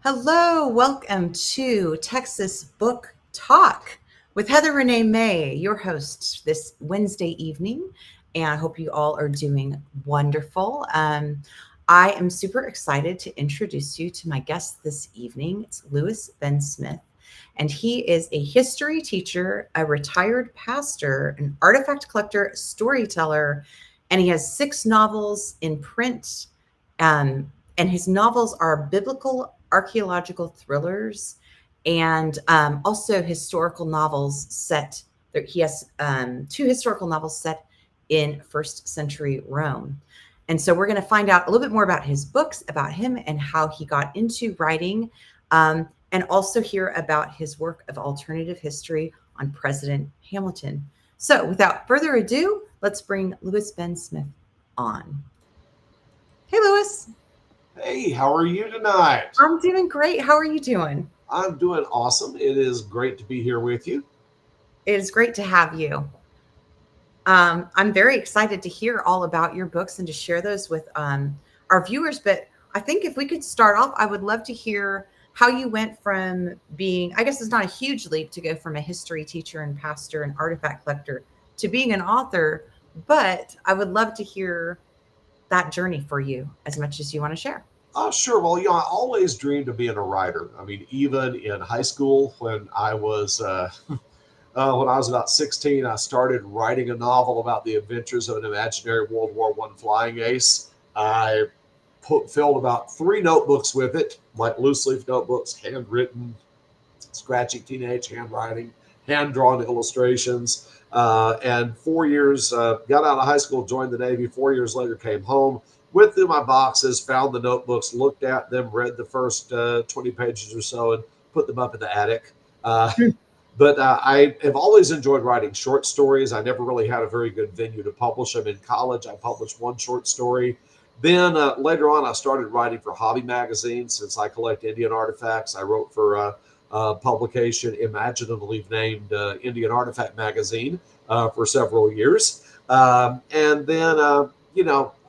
Hello, welcome to Texas Book Talk with Heather Renee May, your host this Wednesday evening. And I hope you all are doing wonderful. I am super excited to introduce you to my guest this evening. It's Lewis Ben Smith, and he is a history teacher, a retired pastor, an artifact collector, a storyteller, and he has 6 novels in print. And his novels are biblical archeological thrillers and also historical novels set there. He has 2 historical novels set in first century Rome. And so we're going to find out a little bit more about his books, about him, and how he got into writing, and also hear about his work of alternative history on President Hamilton. So without further ado, let's bring Lewis Ben Smith on. Hey, Lewis. Hey, how are you tonight? I'm doing great. How are you doing? I'm doing awesome. It is great to be here with you. It is great to have you. I'm very excited to hear all about your books and to share those with our viewers. But I think if we could start off, I would love to hear how you went from being, I guess it's not a huge leap to go from a history teacher and pastor and artifact collector to being an author, but I would love to hear that journey for you as much as you want to share. Sure. Well, I always dreamed of being a writer. I mean, even in high school, when I was about 16, I started writing a novel about the adventures of an imaginary World War I flying ace. I filled about 3 notebooks with it, like loose leaf notebooks, handwritten, scratchy teenage handwriting, hand drawn illustrations. And 4 years, got out of high school, joined the Navy. 4 years later, came home, went through my boxes, found the notebooks, looked at them, read the first 20 pages or so, and put them up in the attic. But I have always enjoyed writing short stories. I never really had a very good venue to publish them. In college, I published 1 short story. Then later on, I started writing for hobby magazines since I collect Indian artifacts. I wrote for publication imaginatively named Indian Artifact Magazine for several years. And then,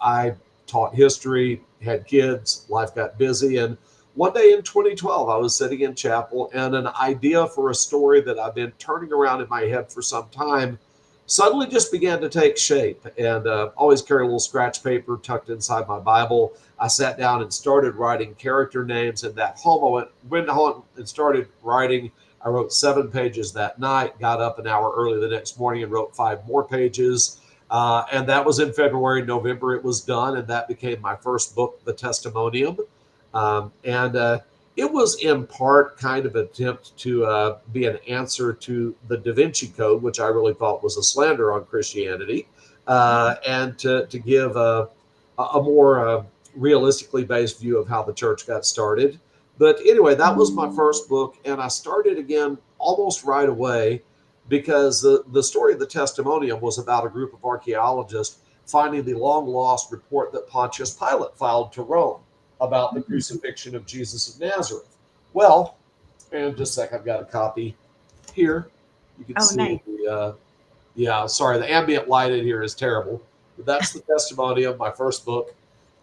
I taught history, had kids, life got busy. And one day in 2012, I was sitting in chapel and an idea for a story that I've been turning around in my head for some time suddenly just began to take shape. And always carry a little scratch paper tucked inside my Bible. I sat down and started writing character names. And that home, I went home and started writing. I wrote 7 pages that night, got up an hour early the next morning and wrote 5 more pages. And that was in February. November, it was done. And that became my first book, The Testimonium. And it was in part kind of an attempt to be an answer to the Da Vinci Code, which I really thought was a slander on Christianity, and to give a more realistically based view of how the church got started. But anyway, that was my first book, and I started again almost right away because the story of the Testimonium was about a group of archaeologists finding the long lost report that Pontius Pilate filed to Rome about the crucifixion of Jesus of Nazareth. Well, and just a sec, I've got a copy here. You can Oh, see nice. yeah, sorry, the ambient light in here is terrible. But that's the testimony of my first book.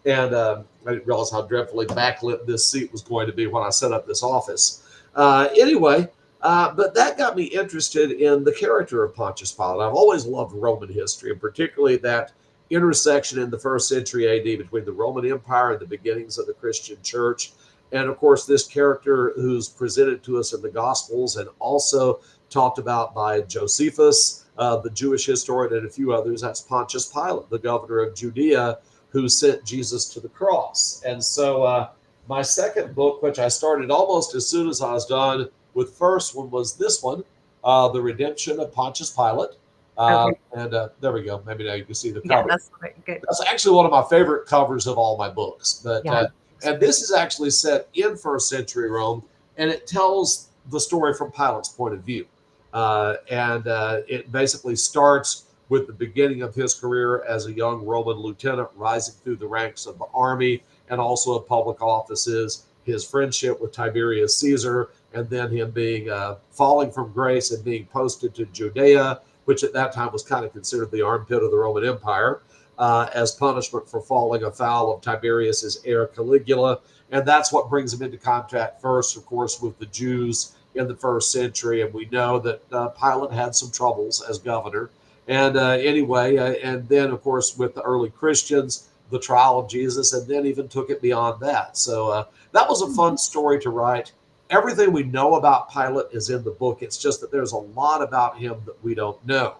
And I didn't realize how dreadfully backlit this seat was going to be when I set up this office. Anyway, but that got me interested in the character of Pontius Pilate. I've always loved Roman history, and particularly that intersection in the first century AD between the Roman Empire and the beginnings of the Christian church. And of course, this character who's presented to us in the Gospels and also talked about by Josephus, the Jewish historian, and a few others, that's Pontius Pilate, the governor of Judea, who sent Jesus to the cross. And so my second book, which I started almost as soon as I was done with first one, was this one, The Redemption of Pontius Pilate. Okay. And there we go. Maybe now you can see the Yeah, cover. that's good. That's actually one of my favorite covers of all my books. But Yeah. and this is actually set in first century Rome, and it tells the story from Pilate's point of view. And it basically starts with the beginning of his career as a young Roman lieutenant, rising through the ranks of the army and also of public offices, his friendship with Tiberius Caesar, and then him being falling from grace and being posted to Judea, which at that time was kind of considered the armpit of the Roman Empire. as punishment for falling afoul of Tiberius's heir Caligula. And that's what brings him into contact first, of course, with the Jews in the first century. And we know that Pilate had some troubles as governor. And and then, of course, with the early Christians, the trial of Jesus, and then even took it beyond that. So that was a fun story to write. Everything we know about Pilate is in the book. It's just that there's a lot about him that we don't know.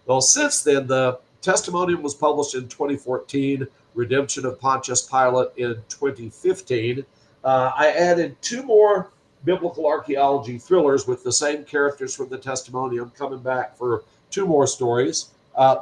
Well, since then, the Testimonium was published in 2014, Redemption of Pontius Pilate in 2015. I added two more biblical archaeology thrillers with the same characters from the Testimonium coming back for two more stories.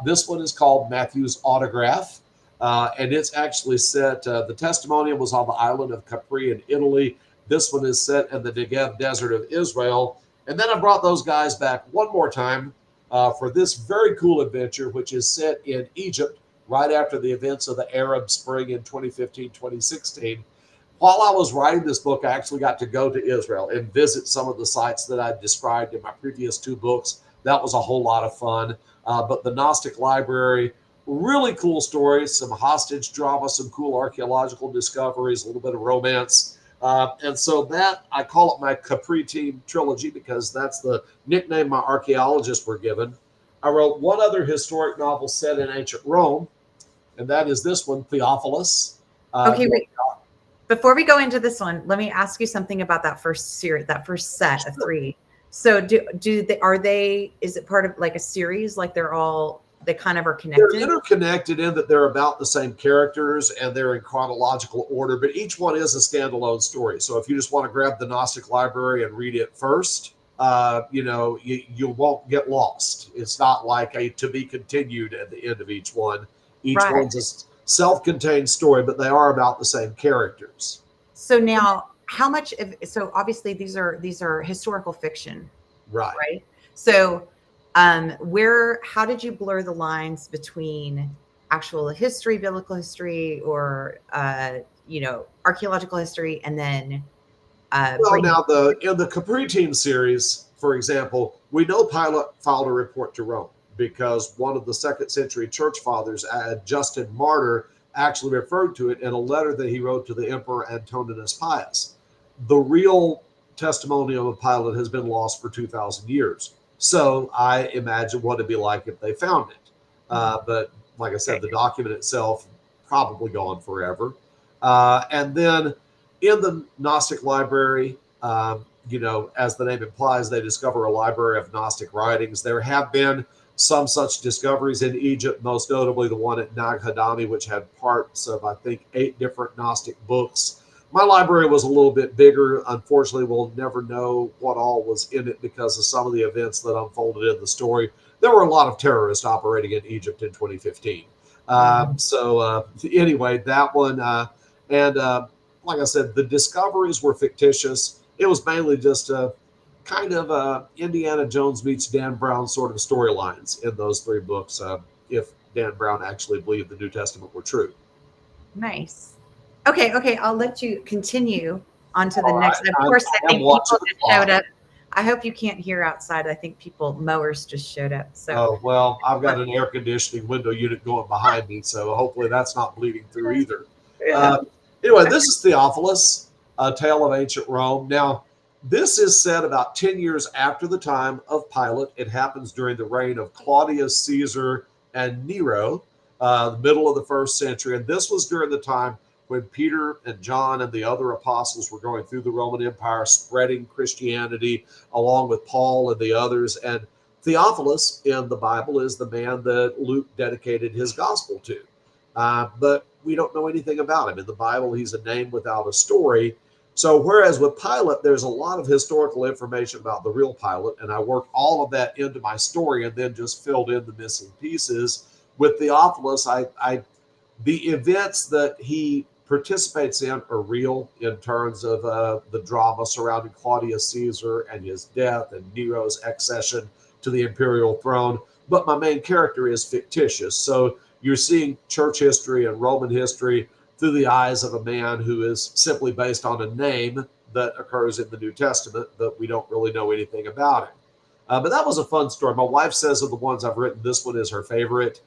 This one is called Matthew's Autograph, and it's actually set, the Testimonium was on the island of Capri in Italy. This one is set in the Negev desert of Israel. And then I brought those guys back one more time for this very cool adventure, which is set in Egypt right after the events of the Arab Spring in 2015, 2016. While I was writing this book, I actually got to go to Israel and visit some of the sites that I described in my previous two books. That was a whole lot of fun. But the Gnostic Library, really cool stories, some hostage drama, some cool archaeological discoveries, a little bit of romance. And so that, I call it my Capri Team trilogy because that's the nickname my archaeologists were given. I wrote one other historic novel set in ancient Rome, and that is this one, Theophilus. Okay, wait. Before we go into this one, let me ask you something about that first series, that first set of three. So is it part of like a series? Like they kind of are connected? They're interconnected in that they're about the same characters and they're in chronological order, but each one is a standalone story. So if you just want to grab the Gnostic Library and read it first, you won't get lost. It's not like a to be continued at the end of each one. Each one's a self-contained story, but they are about the same characters. So now, so obviously these are historical fiction, right? So how did you blur the lines between actual history, biblical history, or archaeological history, and then in the Capri Team series, for example, we know Pilate filed a report to Rome because one of the second century church fathers, Justin Martyr, actually referred to it in a letter that he wrote to the Emperor Antoninus Pius. The real testimonium of Pilate has been lost for 2,000 years. So I imagine what it'd be like if they found it. But like I said, the document itself probably gone forever. And then in the Gnostic Library, as the name implies, they discover a library of Gnostic writings. There have been some such discoveries in Egypt, most notably the one at Nag Hammadi, which had parts of, I think, 8 different Gnostic books. My library was a little bit bigger. Unfortunately, we'll never know what all was in it because of some of the events that unfolded in the story. There were a lot of terrorists operating in Egypt in 2015. Anyway, that one, like I said, the discoveries were fictitious. It was mainly just a kind of Indiana Jones meets Dan Brown sort of storylines in those 3 books, if Dan Brown actually believed the New Testament were true. Nice. Okay. I'll let you continue on to the next. Of course, I think people just showed up. I hope you can't hear outside. I think mowers just showed up. So. Oh, well, I've got an air conditioning window unit going behind me, so hopefully that's not bleeding through either. Anyway, this is Theophilus, A Tale of Ancient Rome. Now, this is set about 10 years after the time of Pilate. It happens during the reign of Claudius Caesar and Nero, the middle of the 1st century. And this was during the time when Peter and John and the other apostles were going through the Roman Empire, spreading Christianity along with Paul and the others. And Theophilus in the Bible is the man that Luke dedicated his gospel to. But we don't know anything about him. In the Bible, he's a name without a story. So whereas with Pilate, there's a lot of historical information about the real Pilate, and I worked all of that into my story and then just filled in the missing pieces. With Theophilus, the events that he participates in are real in terms of the drama surrounding Claudius Caesar and his death and Nero's accession to the imperial throne. But my main character is fictitious. So you're seeing church history and Roman history through the eyes of a man who is simply based on a name that occurs in the New Testament, but we don't really know anything about him. But that was a fun story. My wife says of the ones I've written, this one is her favorite.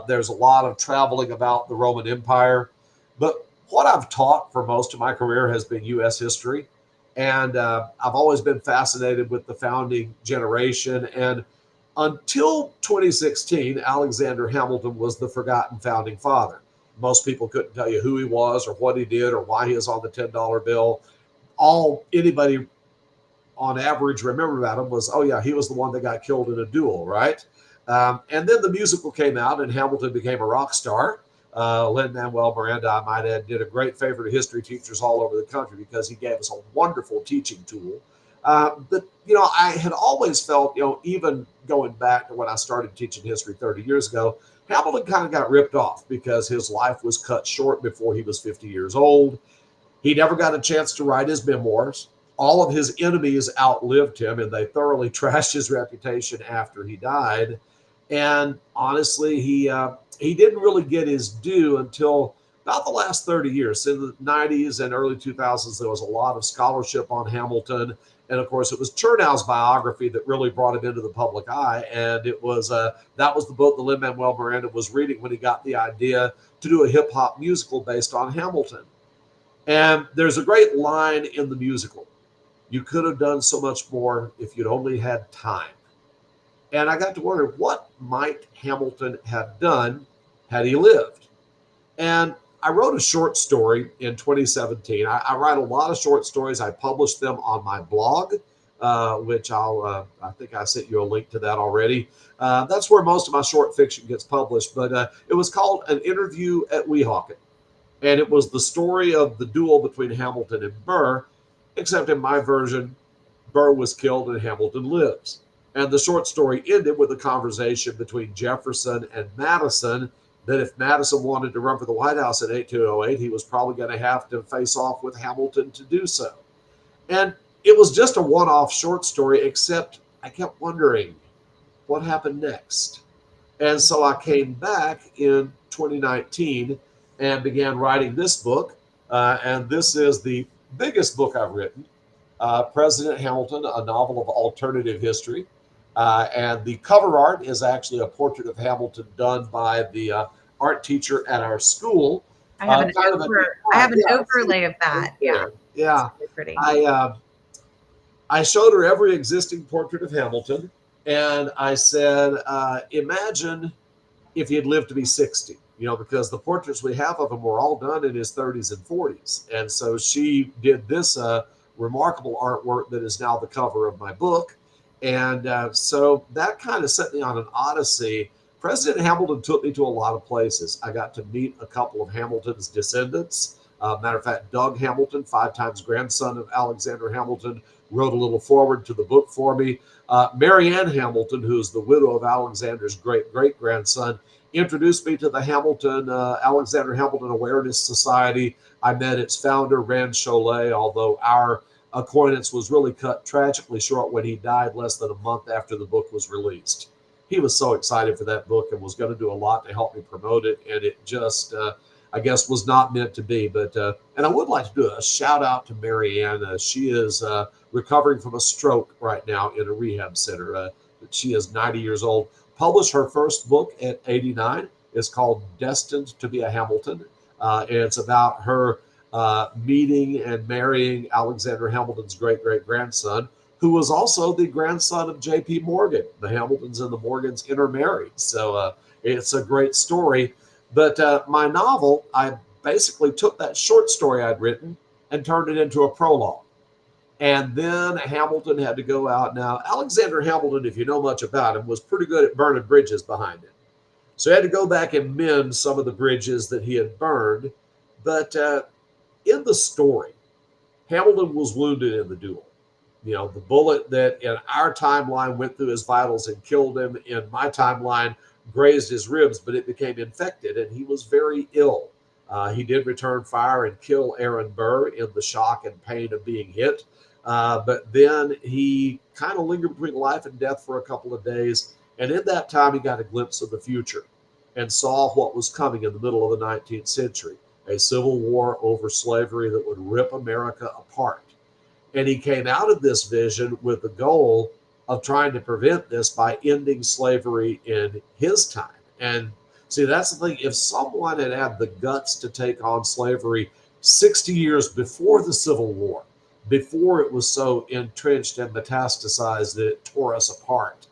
There's a lot of traveling about the Roman Empire. But what I've taught for most of my career has been U.S. history. And I've always been fascinated with the founding generation. And until 2016, Alexander Hamilton was the forgotten founding father. Most people couldn't tell you who he was or what he did or why he was on the $10 bill. All anybody on average remembered about him was, oh, yeah, he was the one that got killed in a duel, right? And then the musical came out and Hamilton became a rock star. Lin-Manuel Miranda, I might add, did a great favor to history teachers all over the country because he gave us a wonderful teaching tool. But, I had always felt, even going back to when I started teaching history 30 years ago, Hamilton kind of got ripped off because his life was cut short before he was 50 years old. He never got a chance to write his memoirs. All of his enemies outlived him, and they thoroughly trashed his reputation after he died. And honestly, he didn't really get his due until about the last 30 years. In the 90s and early 2000s, there was a lot of scholarship on Hamilton. And of course, it was Chernow's biography that really brought him into the public eye. And it was that was the book that Lin-Manuel Miranda was reading when he got the idea to do a hip hop musical based on Hamilton. And there's a great line in the musical. You could have done so much more if you'd only had time. And I got to wonder, what might Hamilton have done had he lived? And I wrote a short story in 2017. I write a lot of short stories. I publish them on my blog, which I think I sent you a link to that already. That's where most of my short fiction gets published. But it was called An Interview at Weehawken. And it was the story of the duel between Hamilton and Burr, except in my version, Burr was killed and Hamilton lives. And the short story ended with a conversation between Jefferson and Madison that if Madison wanted to run for the White House in 1808, he was probably going to have to face off with Hamilton to do so. And it was just a one off short story, except I kept wondering what happened next. And so I came back in 2019 and began writing this book. And this is the biggest book I've written, President Hamilton, a novel of alternative history. And the cover art is actually a portrait of Hamilton done by the art teacher at our school. I have an I have an yeah, overlay of that. Yeah, yeah. it's really pretty. I showed her every existing portrait of Hamilton, and I said, imagine if he had lived to be 60, because the portraits we have of him were all done in his 30s and 40s. And so she did this remarkable artwork that is now the cover of my book. And so that kind of set me on an odyssey. President Hamilton took me to a lot of places. I got to meet a couple of Hamilton's descendants. Matter of fact, Doug Hamilton, 5 times grandson of Alexander Hamilton, wrote a little forward to the book for me. Mary Ann Hamilton, who's the widow of Alexander's great-great-grandson, introduced me to the Alexander Hamilton Awareness Society. I met its founder, Rand Cholet, although our acquaintance was really cut tragically short when he died less than a month after the book was released. He was so excited for that book and was going to do a lot to help me promote it, and it just, I guess, was not meant to be. But and I would like to do a shout out to Mary Ann. She is recovering from a stroke right now in a rehab center. She is 90 years old. Published her first book at 89. It's called Destined to be a Hamilton. And it's about her meeting and marrying Alexander Hamilton's great-great-grandson, who was also the grandson of J.P. Morgan. The Hamiltons and the Morgans intermarried. So it's a great story. But my novel, I basically took that short story I'd written and turned it into a prologue. And then Hamilton had to go out. Now, Alexander Hamilton, if you know much about him, was pretty good at burning bridges behind him. So he had to go back and mend some of the bridges that he had burned. But in the story, Hamilton was wounded in the duel. The bullet that in our timeline went through his vitals and killed him, in my timeline grazed his ribs, but it became infected and he was very ill. He did return fire and kill Aaron Burr in the shock and pain of being hit. But then he kind of lingered between life and death for a couple of days. And in that time, he got a glimpse of the future and saw what was coming in the middle of the 19th century, a civil war over slavery that would rip America apart. And he came out of this vision with the goal of trying to prevent this by ending slavery in his time. And See, that's the thing. If someone had had the guts to take on slavery 60 years before the Civil War, before it was so entrenched and metastasized that it tore us apart,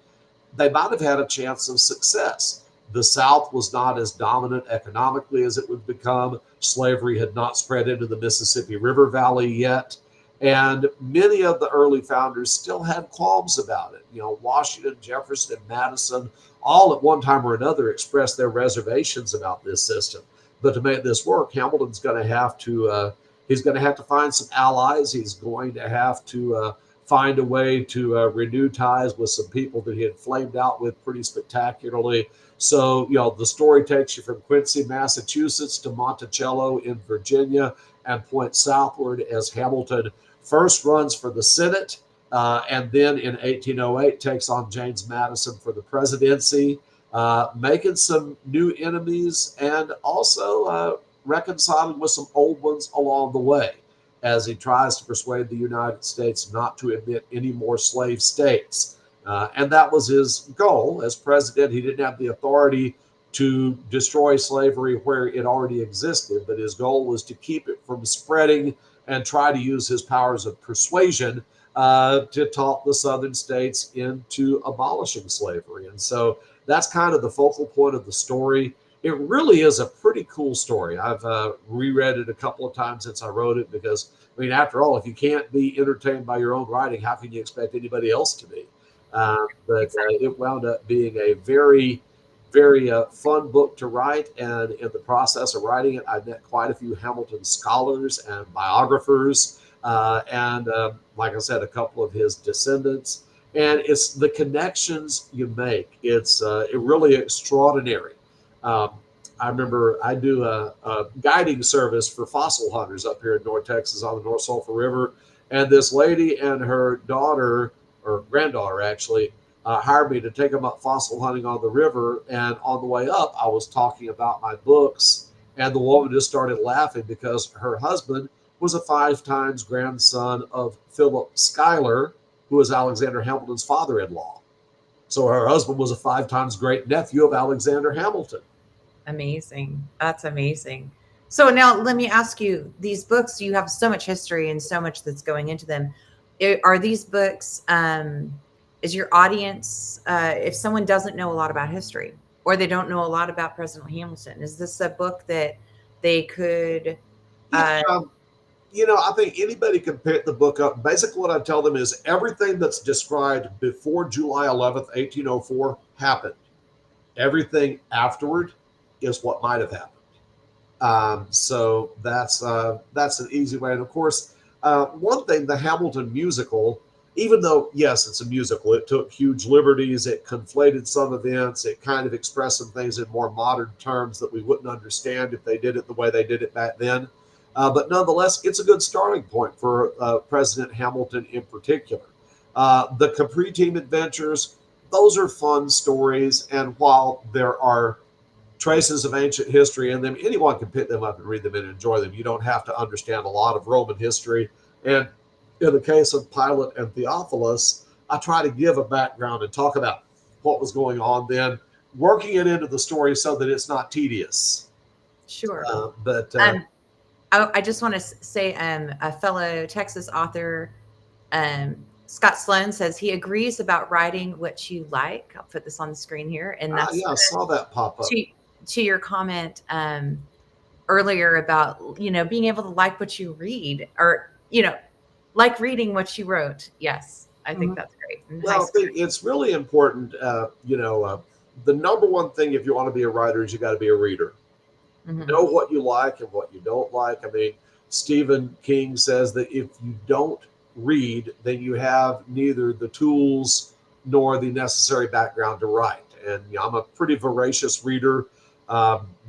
they might have had a chance of success. The South was not as dominant economically as it would become. Slavery had not spread into the Mississippi River Valley yet. And many of the early founders still had qualms about it. You know, Washington, Jefferson, and Madison all at one time or another expressed their reservations about this system. But to make this work, Hamilton's going to have to he's going to have to find some allies. He's going to have to find a way to renew ties with some people that he had flamed out with pretty spectacularly. So, you know, the story takes you from Quincy, Massachusetts to Monticello in Virginia and points southward as Hamilton first runs for the Senate and then in 1808 takes on James Madison for the presidency, making some new enemies and also reconciling with some old ones along the way as he tries to persuade the United States not to admit any more slave states. And that was his goal as president. He didn't have the authority to destroy slavery where it already existed, but his goal was to keep it from spreading and try to use his powers of persuasion to talk the southern states into abolishing slavery. And so that's kind of the focal point of the story. It really is a pretty cool story. I've reread it a couple of times since I wrote it because, I mean, after all, if you can't be entertained by your own writing, how can you expect anybody else to be? But it wound up being a very, very fun book to write. And in the process of writing it, I met quite a few Hamilton scholars and biographers. Like I said, a couple of his descendants. And it's the connections you make. It's really extraordinary. Um, I remember I do a guiding service for fossil hunters up here in North Texas on the North Sulphur River. And this lady and her daughter, or granddaughter actually, hired me to take them up fossil hunting on the river. And on the way up, I was talking about my books. And the woman just started laughing because her husband was a 5 times grandson of Philip Schuyler, who was Alexander Hamilton's father in law. So her husband was a 5 times great nephew of Alexander Hamilton. Amazing. That's amazing. So now let me ask you, these books, you have so much history and so much that's going into them. Are these books, is your audience, if someone doesn't know a lot about history or they don't know a lot about President Hamilton, is this a book that they could, Yeah, uh, I think anybody can pick the book up. Basically, what I tell them is everything that's described before July 11th, 1804 happened. Everything afterward is what might have happened. So that's an easy way. And of course, one thing, the Hamilton musical, even though yes, it's a musical, it took huge liberties. It conflated some events. It kind of expressed some things in more modern terms that we wouldn't understand if they did it the way they did it back then. But nonetheless, it's a good starting point for President Hamilton in particular. The Capri Team Adventures, those are fun stories. And while there are traces of ancient history in them, anyone can pick them up and read them and enjoy them. You don't have to understand a lot of Roman history. And in the case of Pilate and Theophilus, I try to give a background and talk about what was going on then, working it into the story so that it's not tedious. sure. But Um, I just want to say, a fellow Texas author, Scott Sloan, says he agrees about writing what you like. I'll put this on the screen here, and that's yeah, I saw that pop up. to to your comment earlier about being able to like what you read, or like reading what you wrote. Yes, I think Mhm. that's great. And high Well, I school. think it's really important. The number one thing if you want to be a writer is you got to be a reader. Hmm. Know what you like and what you don't like. I mean, Stephen King says that if you don't read, then you have neither the tools nor the necessary background to write. And I'm a pretty voracious reader.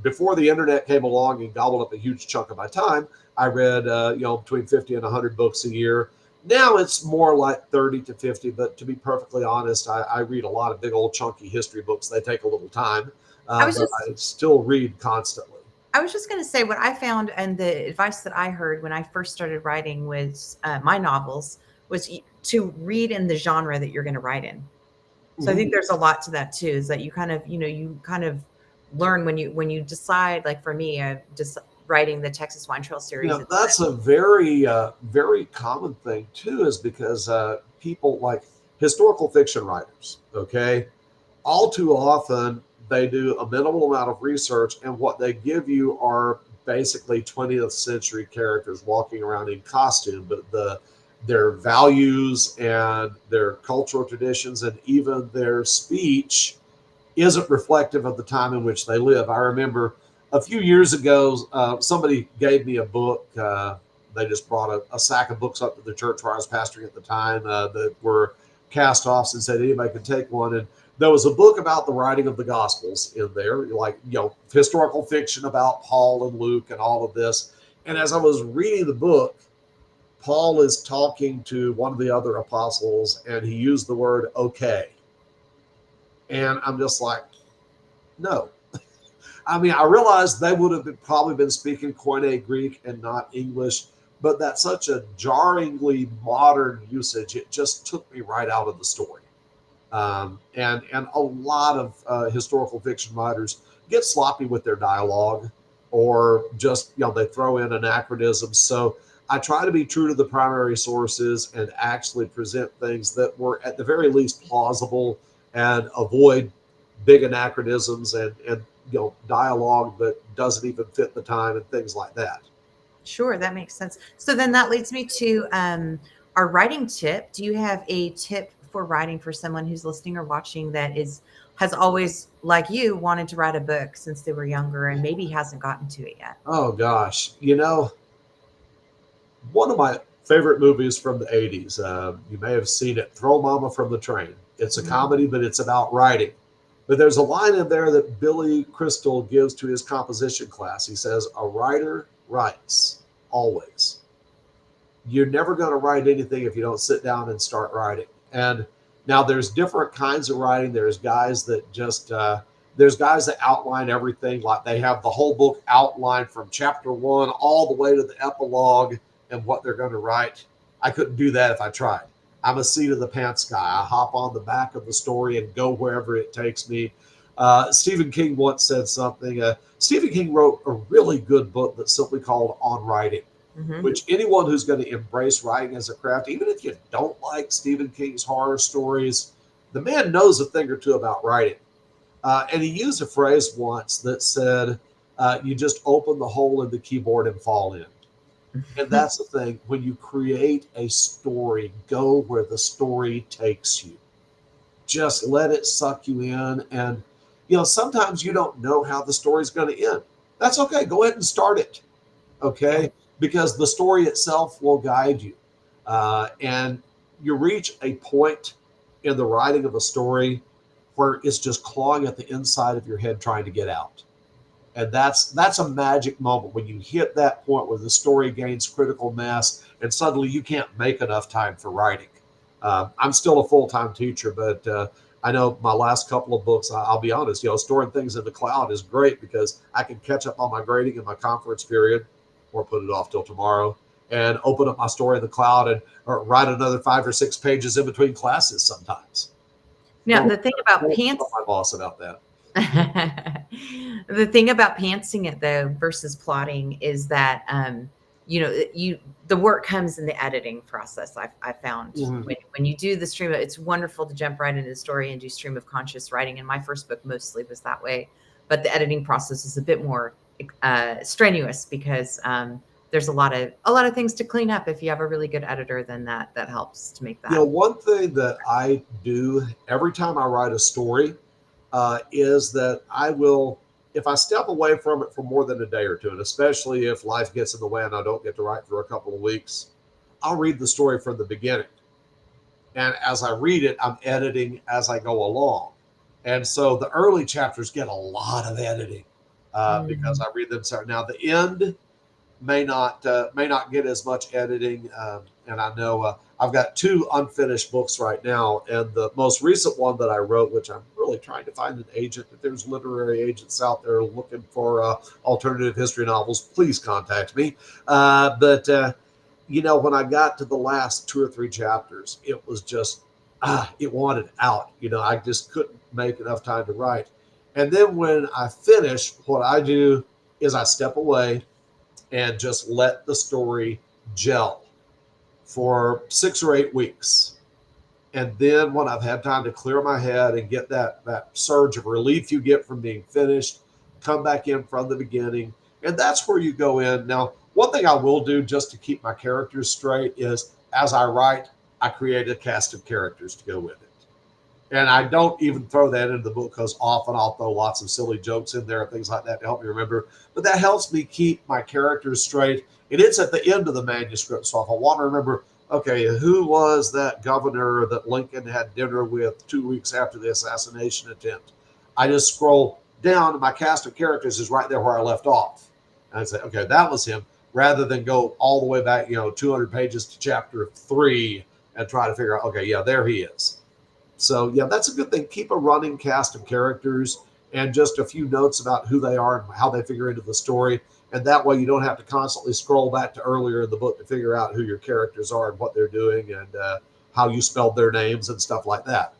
Before the internet came along and gobbled up a huge chunk of my time, I read, between 50 and 100 books a year. Now it's more like 30 to 50, but to be perfectly honest, I read a lot of big old chunky history books. They take a little time, I was but just I still read constantly. I was just going to say what I found, and the advice that I heard when I first started writing was my novels was to read in the genre that you're going to write in. So I Mhm. think there's a lot to that too, is that you kind of learn when you decide, like for me, just writing the Texas Wine Trail series. It's That's a very, very common thing too, is because people like historical fiction writers, okay, all too often they do a minimal amount of research, and what they give you are basically 20th century characters walking around in costume, but their values and their cultural traditions and even their speech isn't reflective of the time in which they live. I remember a few years ago, somebody gave me a book. They just brought a sack of books up to the church where I was pastoring at the time that were cast offs, and said anybody could take one. And there was a book about the writing of the Gospels in there, like, historical fiction about Paul and Luke and all of this. And as I was reading the book, Paul is talking to one of the other apostles, and he used the word okay. And I'm just like, no. I mean, I realized they would have probably been speaking Koine Greek and not English, but that's such a jarringly modern usage. It just took me right out of the story. And a lot of historical fiction writers get sloppy with their dialogue, or just they throw in anachronisms. So I try to be true to the primary sources and actually present things that were at the very least plausible, and avoid big anachronisms and dialogue that doesn't even fit the time and things like that. Sure, that makes sense. So then that leads me to our writing tip. Do you have a tip for writing for someone who's listening or watching that has always, like you, wanted to write a book since they were younger and maybe hasn't gotten to it yet? Oh gosh, one of my favorite movies from the 80s. You may have seen it, Throw Mama from the Train. It's a Mhm. comedy, but it's about writing. But there's a line in there that Billy Crystal gives to his composition class. He says, "A writer writes always. You're never going to write anything if you don't sit down and start writing." And now there's different kinds of writing. There's guys that outline everything, like they have the whole book outlined from chapter one all the way to the epilogue and what they're going to write. I couldn't do that if I tried. I'm a seat of the pants guy. I hop on the back of the story and go wherever it takes me. Stephen King once said something. Stephen King wrote a really good book that's simply called On Writing, Mhm. which anyone who's going to embrace writing as a craft, even if you don't like Stephen King's horror stories, the man knows a thing or two about writing. And he used a phrase once that said, "You just open the hole in the keyboard and fall in." And that's the thing. When you create a story, go where the story takes you. Just let it suck you in. And, sometimes you don't know how the story's going to end. That's okay. Go ahead and start it. Yeah. Okay. Because the story itself will guide you. And you reach a point in the writing of a story where it's just clawing at the inside of your head trying to get out. And that's a magic moment when you hit that point where the story gains critical mass and suddenly you can't make enough time for writing. I'm still a full-time teacher, but I know my last couple of books, I'll be honest, storing things in the cloud is great because I can catch up on my grading in my conference period, or put it off till tomorrow, and open up my story in the cloud and or write another 5 or 6 pages in between classes sometimes. Now Don't, the thing about don't tell pants my boss about that. the thing about pantsing it though versus plotting is that you the work comes in the editing process. I found Mhm. when you do the stream, it's wonderful to jump right into the story and do stream of conscious writing. And my first book mostly was that way, but the editing process is a bit more strenuous because there's a lot of things to clean up. If you have a really good editor, then that helps to make that. One thing that I do every time I write a story is that I will, if I step away from it for more than a day or two, and especially if life gets in the way and I don't get to write for a couple of weeks, I'll read the story from the beginning. And as I read it, I'm editing as I go along. And so the early chapters get a lot of editing because Mm. I read them. So now the end may not get as much editing. And I know I've got two unfinished books right now, and the most recent one that I wrote, which I'm really trying to find an agent. If there's literary agents out there looking for alternative history novels, please contact me. But when I got to the last two or three chapters, it was just it wanted out. I just couldn't make enough time to write. And then when I finish, what I do is I step away and just let the story gel for 6 or 8 weeks. And then when I've had time to clear my head and get that surge of relief you get from being finished, come back in from the beginning. And that's where you go in. Now, one thing I will do just to keep my characters straight is as I write, I create a cast of characters to go with it. And I don't even throw that into the book because often I'll throw lots of silly jokes in there and things like that to help me remember. But that helps me keep my characters straight. And it's at the end of the manuscript. So if I want to remember, okay, who was that governor that Lincoln had dinner with 2 weeks after the assassination attempt? I just scroll down and my cast of characters is right there where I left off. And I say, okay, that was him, rather than go all the way back, 200 pages to chapter 3 and try to figure out, okay, yeah, there he is. So yeah, that's a good thing. Keep a running cast of characters and just a few notes about who they are and how they figure into the story. And that way you don't have to constantly scroll back to earlier in the book to figure out who your characters are and what they're doing and how you spelled their names and stuff like that.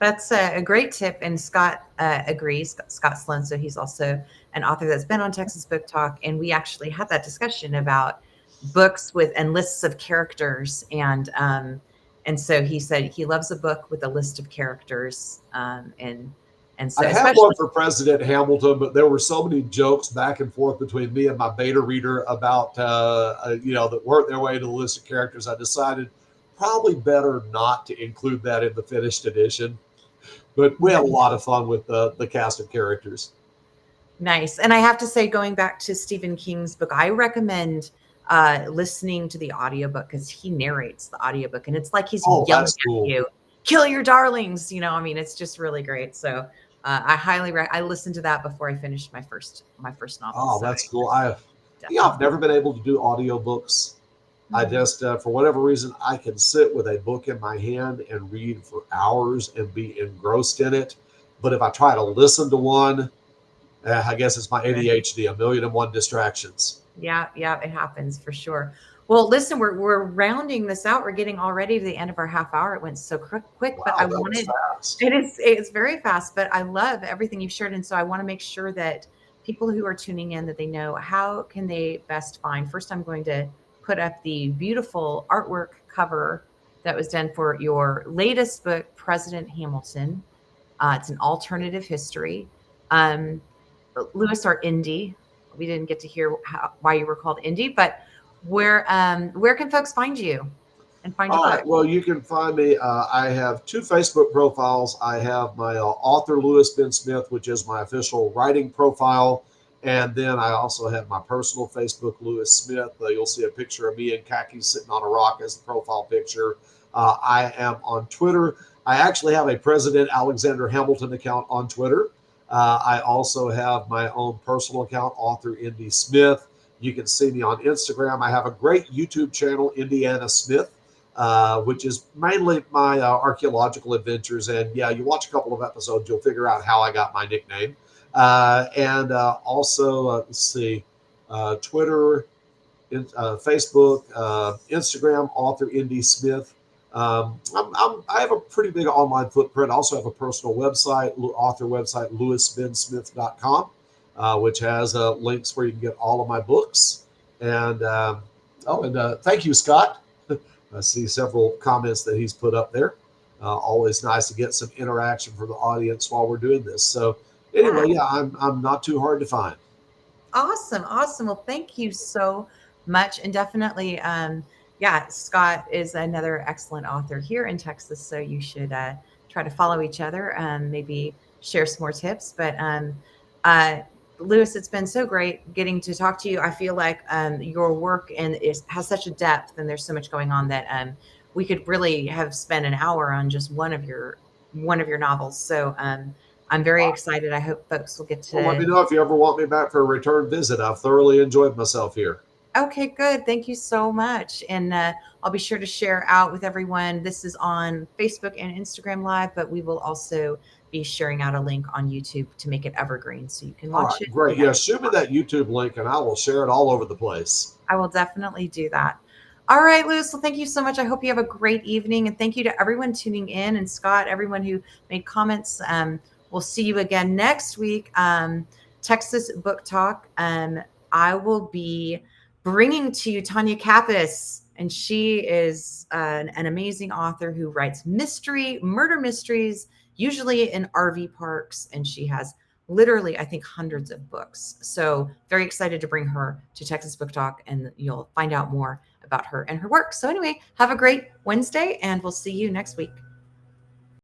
That's a great tip, and Scott agrees. Scott Sloan, so he's also an author that's been on Texas Book Talk, and we actually had that discussion about books with and lists of characters, and so he said he loves a book with a list of characters, and so I have one especially for President Hamilton, but there were so many jokes back and forth between me and my beta reader about, that worked their way to the list of characters. I decided probably better not to include that in the finished edition. But we had a lot of fun with the cast of characters. nice. And I have to say, going back to Stephen King's book, I recommend listening to the audiobook because he narrates the audiobook and it's like he's Oh, yelling that's at cool. you, kill your darlings. I mean, it's just really great. So I highly I listened to that before I finished my first novel. Oh, So that's cool. I've definitely. never been able to do audiobooks. I Mhm. just, for whatever reason, I can sit with a book in my hand and read for hours and be engrossed in it. But if I try to listen to one, I guess it's my ADHD, a million and one distractions. Yeah, yeah, it happens for sure. Well, listen, we're rounding this out. We're getting already to the end of our half hour. It went so quick, but I Wow, that was wanted fast. it's very fast, but I love everything you've shared. And so I want to make sure that people who are tuning in that they know how can they best find. First, I'm going to put up the beautiful artwork cover that was done for your latest book, President Hamilton. It's an alternative history. Um, Lewis or Indy. We didn't get to hear why you were called Indy, but where can folks find you and find your All book? right. Well, you can find me. I have two Facebook profiles. I have my author, Lewis Ben Smith, which is my official writing profile. And then I also have my personal Facebook, Lewis Smith. You'll see a picture of me in khakis sitting on a rock as the profile picture. I am on Twitter. I actually have a President Alexander Hamilton account on Twitter. I also have my own personal account, author Indy Smith. You can see me on Instagram. I have a great YouTube channel, Indiana Smith, which is mainly my archaeological adventures. And yeah, you watch a couple of episodes, you'll figure out how I got my nickname. And also, let's see, Twitter, Facebook, Instagram, author Indy Smith. I have a pretty big online footprint. I also have a personal website, author website, lewisbensmith.com, which has links where you can get all of my books. And thank you, Scott. I see several comments that he's put up there. Always nice to get some interaction from the audience while we're doing this. So Yeah. anyway, yeah, I'm not too hard to find. Awesome. Awesome. Well, thank you so much. And definitely, yeah, Scott is another excellent author here in Texas. So you should try to follow each other, maybe share some more tips. But uh, Lewis, it's been so great getting to talk to you. I feel like your work has such a depth and there's so much going on that we could really have spent an hour on just one of your novels. So I'm very excited. I hope folks will get Well, let me to. know if you ever want me back for a return visit. I've thoroughly enjoyed myself here. Okay, good. Thank you so much. And I'll be sure to share out with everyone. This is on Facebook and Instagram Live, but we will also be sharing out a link on YouTube to make it evergreen so you can All watch right, it great. whenever Yeah, you shoot me want. that YouTube link and I will share it all over the place. I will definitely do that. All right, Lewis. Well, thank you so much. I hope you have a great evening. And thank you to everyone tuning in and Scott, everyone who made comments. We'll We'll see you again next week. Texas Book Talk. I will be bringing to you Tanya Kappas, and she is an amazing author who writes murder mysteries, usually in RV parks, and she has literally, I think, hundreds of books. So very excited to bring her to Texas Book Talk, and you'll find out more about her and her work. So anyway, have a great Wednesday, and we'll see you next week.